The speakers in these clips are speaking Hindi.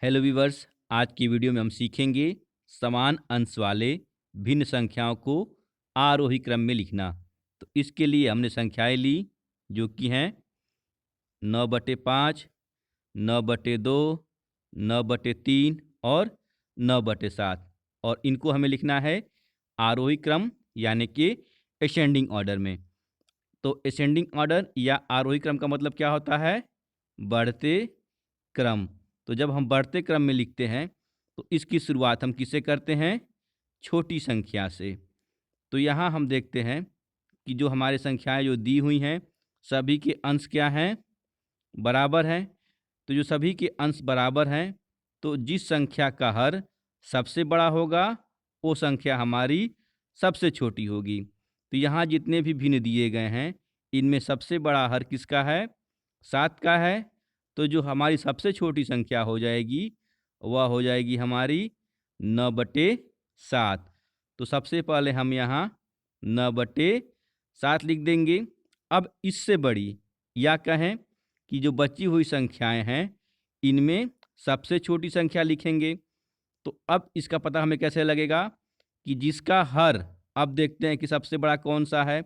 हेलो वीवर्स, आज की वीडियो में हम सीखेंगे समान अंश वाले भिन्न संख्याओं को आरोही क्रम में लिखना। तो इसके लिए हमने संख्याएं ली जो कि हैं 9/5, 9/2, 9/3 और 9/7 और इनको हमें लिखना है आरोही क्रम यानी कि असेंडिंग ऑर्डर में। तो असेंडिंग ऑर्डर या आरोही क्रम का मतलब क्या होता है? बढ़ते क्रम। तो जब हम बढ़ते क्रम में लिखते हैं तो इसकी शुरुआत हम किससे करते हैं? छोटी संख्या से। तो यहाँ हम देखते हैं कि जो हमारी संख्याएं जो दी हुई हैं सभी के अंश क्या हैं? बराबर हैं। तो जो सभी के अंश बराबर हैं तो जिस संख्या का हर सबसे बड़ा होगा वो संख्या हमारी सबसे छोटी होगी। तो यहाँ जितने भी भिन्न दिए गए हैं इनमें सबसे बड़ा हर किसका है? 7 का है। तो जो हमारी सबसे छोटी संख्या हो जाएगी वह हो जाएगी हमारी 9/7। तो सबसे पहले हम यहाँ 9/7 लिख देंगे। अब इससे बड़ी या कहें कि जो बची हुई संख्याएं हैं इनमें सबसे छोटी संख्या लिखेंगे। तो अब इसका पता हमें कैसे लगेगा कि जिसका हर, अब देखते हैं कि सबसे बड़ा कौन सा है।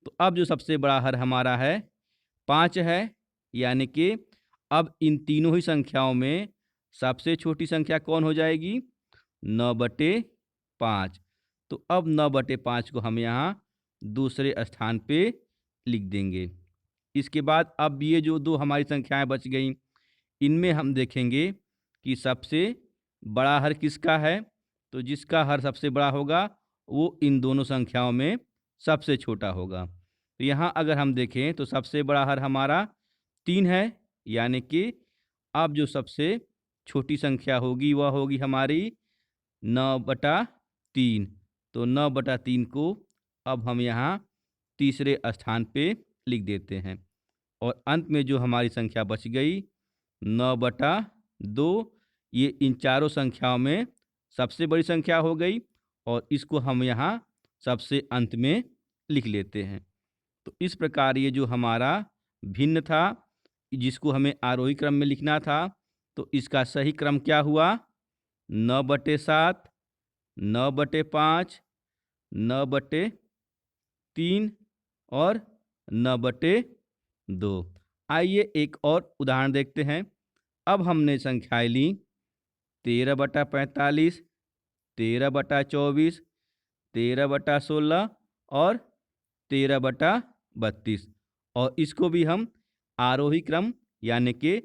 तो अब जो सबसे बड़ा हर हमारा है 5 है, यानी कि अब इन तीनों ही संख्याओं में सबसे छोटी संख्या कौन हो जाएगी? 9/5। तो अब 9/5 को हम यहाँ दूसरे स्थान पे लिख देंगे। इसके बाद अब ये जो दो हमारी संख्याएं बच गई इनमें हम देखेंगे कि सबसे बड़ा हर किसका है। तो जिसका हर सबसे बड़ा होगा वो इन दोनों संख्याओं में सबसे छोटा होगा। तो यहाँ अगर हम देखें तो सबसे बड़ा हर हमारा 3 है, यानी कि अब जो सबसे छोटी संख्या होगी वह होगी हमारी 9/3। तो 9/3 को अब हम यहाँ तीसरे स्थान पे लिख देते हैं और अंत में जो हमारी संख्या बच गई 9/2, ये इन चारों संख्याओं में सबसे बड़ी संख्या हो गई और इसको हम यहाँ सबसे अंत में लिख लेते हैं। तो इस प्रकार ये जो हमारा भिन्न था जिसको हमें आरोही क्रम में लिखना था तो इसका सही क्रम क्या हुआ? 9/7, 9/5, 9/3 और 9/2। आइए एक और उदाहरण देखते हैं। अब हमने संख्याएं ली 13/45, 13/24, 13/16 और 13/32 और इसको भी हम आरोही क्रम यानी कि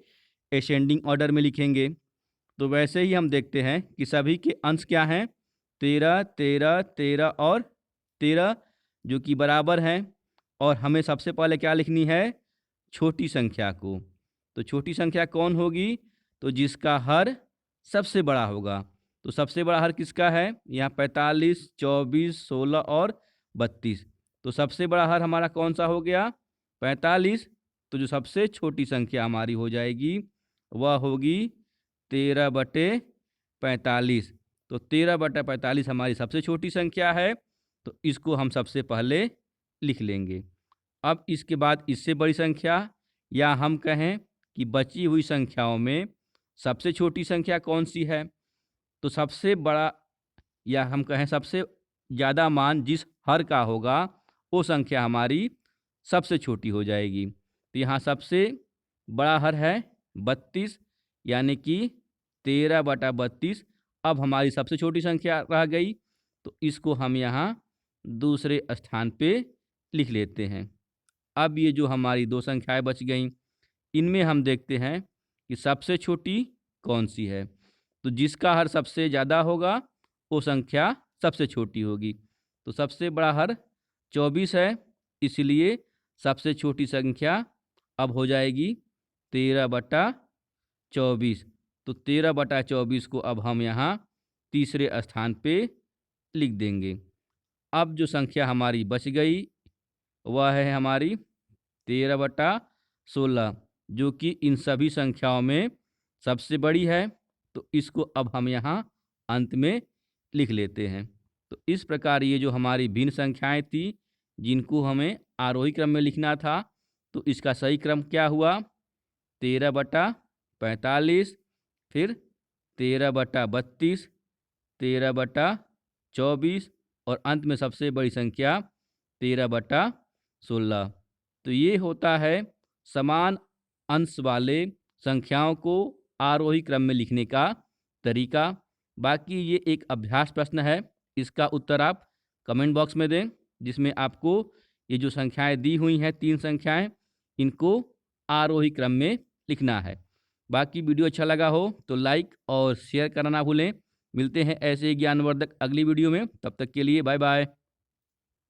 असेंडिंग ऑर्डर में लिखेंगे। तो वैसे ही हम देखते हैं कि सभी के अंश क्या हैं? 13, 13, 13 और 13 जो कि बराबर हैं। और हमें सबसे पहले क्या लिखनी है? छोटी संख्या को। तो छोटी संख्या कौन होगी? तो जिसका हर सबसे बड़ा होगा। तो सबसे बड़ा हर किसका है? यहाँ 45, 24, 16 और 32। तो सबसे बड़ा हर हमारा कौन सा हो गया? 45। तो जो सबसे छोटी संख्या हमारी हो जाएगी वह होगी 13/45। तो 13/45 हमारी सबसे छोटी संख्या है तो इसको हम सबसे पहले लिख लेंगे। अब इसके बाद इससे बड़ी संख्या या हम कहें कि बची हुई संख्याओं में सबसे छोटी संख्या कौन सी है? तो सबसे बड़ा या हम कहें सबसे ज़्यादा मान जिस हर का होगा वो संख्या हमारी सबसे छोटी हो जाएगी। तो यहाँ सबसे बड़ा हर है 32, यानी कि 13/32। अब हमारी सबसे छोटी संख्या रह गई तो इसको हम यहाँ दूसरे स्थान पे लिख लेते हैं। अब ये जो हमारी दो संख्याएं बच गईं इनमें हम देखते हैं कि सबसे छोटी कौन सी है। तो जिसका हर सबसे ज़्यादा होगा वो संख्या सबसे छोटी होगी। तो सबसे बड़ा हर 24 है, इसलिए सबसे छोटी संख्या अब हो जाएगी 13/24। तो 13/24 को अब हम यहाँ तीसरे स्थान पे लिख देंगे। अब जो संख्या हमारी बच गई वह है हमारी 13/16 जो कि इन सभी संख्याओं में सबसे बड़ी है। तो इसको अब हम यहाँ अंत में लिख लेते हैं। तो इस प्रकार ये जो हमारी भिन्न संख्याएं थी जिनको हमें आरोही क्रम में लिखना था तो इसका सही क्रम क्या हुआ? 13/45, फिर 13/32, 13/24 और अंत में सबसे बड़ी संख्या 13/16। तो ये होता है समान अंश वाले संख्याओं को आरोही क्रम में लिखने का तरीका। बाकी ये एक अभ्यास प्रश्न है, इसका उत्तर आप कमेंट बॉक्स में दें, जिसमें आपको ये जो संख्याएं दी हुई हैं 3 संख्याएं, इनको आरोही क्रम में लिखना है। बाकी वीडियो अच्छा लगा हो तो लाइक और शेयर करना ना भूलें। मिलते हैं ऐसे ही ज्ञानवर्धक अगली वीडियो में, तब तक के लिए बाय बाय।